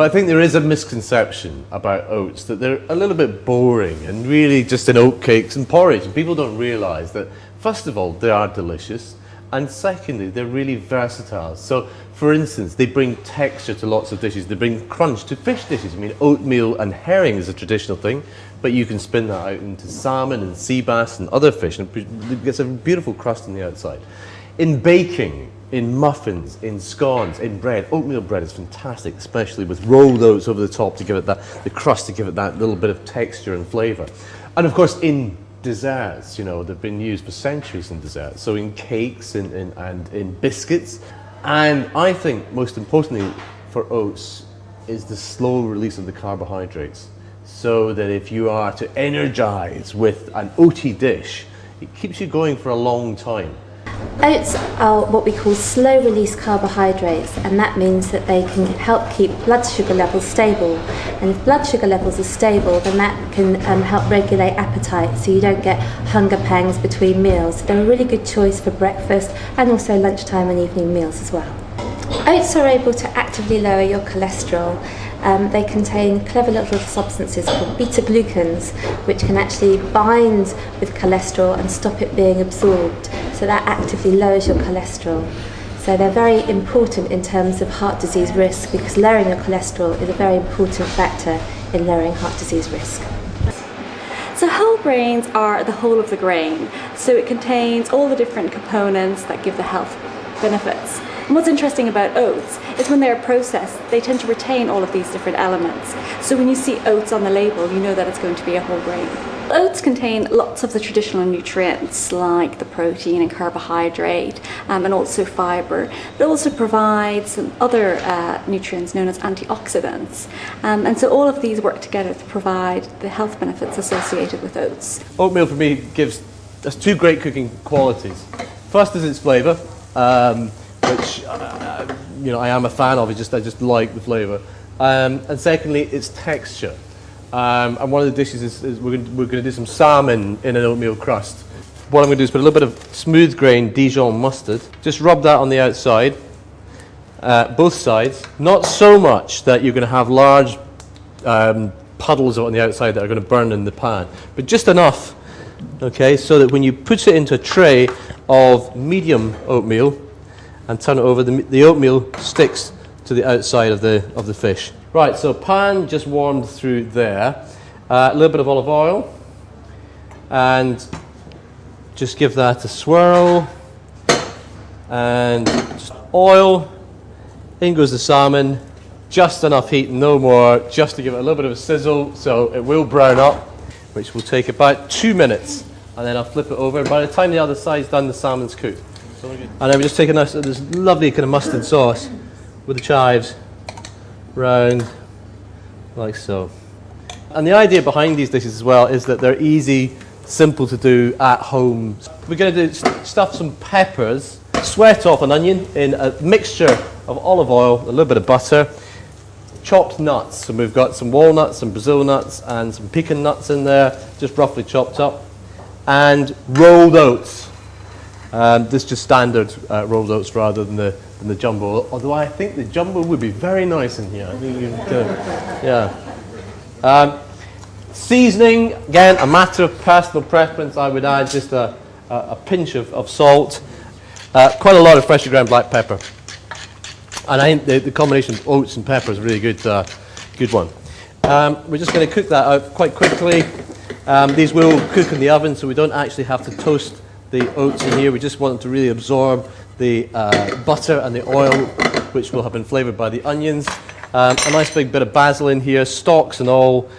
Well, I think there is a misconception about oats, that they're a little bit boring and really just in oat cakes and porridge. And people don't realise that, first of all, they are delicious, and secondly, they're really versatile. So, for instance, they bring texture to lots of dishes. They bring crunch to fish dishes. I mean, oatmeal and herring is a traditional thing, but you can spin that out into salmon and sea bass and other fish, and it gets a beautiful crust on the outside. In baking, in muffins, in scones, in bread, oatmeal bread is fantastic, especially with rolled oats over the top to give it that, the crust to give it that little bit of texture and flavour. And of course, in desserts, you know, they've been used for centuries in desserts, so in cakes and in biscuits. And I think most importantly for oats is the slow release of the carbohydrates, so that if you are to energize with an oaty dish, it keeps you going for a long time. Oats are what we call slow release carbohydrates, and that means that they can help keep blood sugar levels stable, and if blood sugar levels are stable, then that can help regulate appetite, so you don't get hunger pangs between meals. They're a really good choice for breakfast and also lunchtime and evening meals as well. Oats are able to actively lower your cholesterol. They contain clever little substances called beta-glucans, which can actually bind with cholesterol and stop it being absorbed. So that actively lowers your cholesterol. So they're very important in terms of heart disease risk, because lowering your cholesterol is a very important factor in lowering heart disease risk. So whole grains are the whole of the grain. So it contains all the different components that give the health benefits. And what's interesting about oats is when they're processed, they tend to retain all of these different elements. So when you see oats on the label, you know that it's going to be a whole grain. Oats contain lots of the traditional nutrients like the protein and carbohydrate and also fibre. It also provides some other nutrients known as antioxidants. And so all of these work together to provide the health benefits associated with oats. Oatmeal for me has two great cooking qualities. First is its flavour, which you know, I am a fan of. I just like the flavour. And secondly, its texture. And one of the dishes is we're going to do some salmon in an oatmeal crust. What I'm going to do is put a little bit of smooth grain Dijon mustard. Just rub that on the outside, both sides. Not so much that you're going to have large puddles on the outside that are going to burn in the pan, but just enough, okay, so that when you put it into a tray of medium oatmeal and turn it over, the oatmeal sticks to the outside of the fish. Right, so pan just warmed through there. A little bit of olive oil, and just give that a swirl. And just oil. In goes the salmon. Just enough heat, no more, just to give it a little bit of a sizzle, so it will brown up, which will take about 2 minutes. And then I'll flip it over, and by the time the other side's done, the salmon's cooked. And then we just take this lovely kind of mustard sauce with the chives round like so. And the idea behind these dishes as well is that they're easy, simple to do at home. We're going to stuff some peppers, sweat off an onion in a mixture of olive oil, a little bit of butter, chopped nuts. So we've got some walnuts, some Brazil nuts, and some pecan nuts in there, just roughly chopped up, and rolled oats. This is just standard rolled oats rather than the jumbo, although I think the jumbo would be very nice in here. I think yeah. Seasoning, again, a matter of personal preference. I would add just a pinch of salt, quite a lot of freshly ground black pepper. And I think the combination of oats and pepper is a really good one. We're just going to cook that out quite quickly. These will cook in the oven, so we don't actually have to toast the oats in here. We just want them to really absorb the butter and the oil, which will have been flavoured by the onions. A nice big bit of basil in here, stalks and all.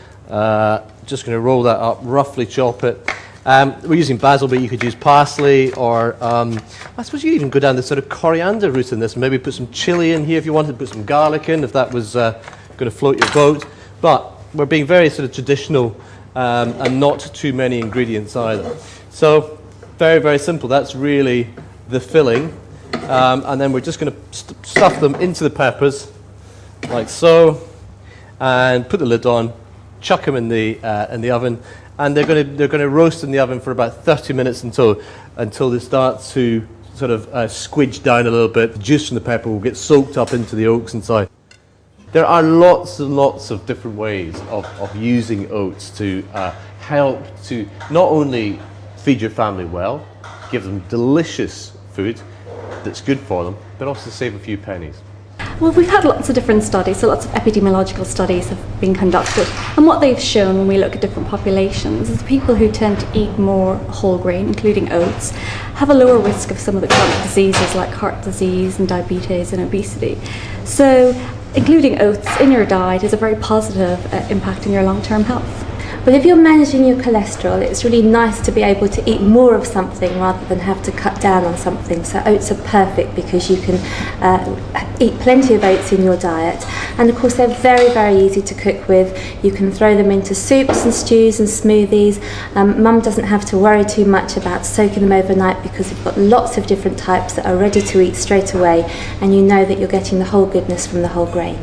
Just going to roll that up, roughly chop it. We're using basil, but you could use parsley, or I suppose you even go down the sort of coriander route in this, and maybe put some chilli in here if you wanted to put some garlic in, if that was going to float your boat. But we're being very sort of traditional and not too many ingredients either. So very, very simple. That's really the filling. And then we're just going to stuff them into the peppers, like so, and put the lid on, chuck them in the oven, and they're going to roast in the oven for about 30 minutes until they start to sort of squidge down a little bit. The juice from the pepper will get soaked up into the yolks inside. There are lots and lots of different ways of using oats to help to not only feed your family well, give them delicious food that's good for them, but also save a few pennies. Well, we've had lots of different studies, so lots of epidemiological studies have been conducted, and what they've shown when we look at different populations is people who tend to eat more whole grain, including oats, have a lower risk of some of the chronic diseases like heart disease and diabetes and obesity. So including oats in your diet is a very positive impact on your long-term health. But if you're managing your cholesterol, it's really nice to be able to eat more of something rather than have to cut down on something. So oats are perfect because you can eat plenty of oats in your diet. And of course, they're very, very easy to cook with. You can throw them into soups and stews and smoothies. Mum doesn't have to worry too much about soaking them overnight because you've got lots of different types that are ready to eat straight away. And you know that you're getting the whole goodness from the whole grain.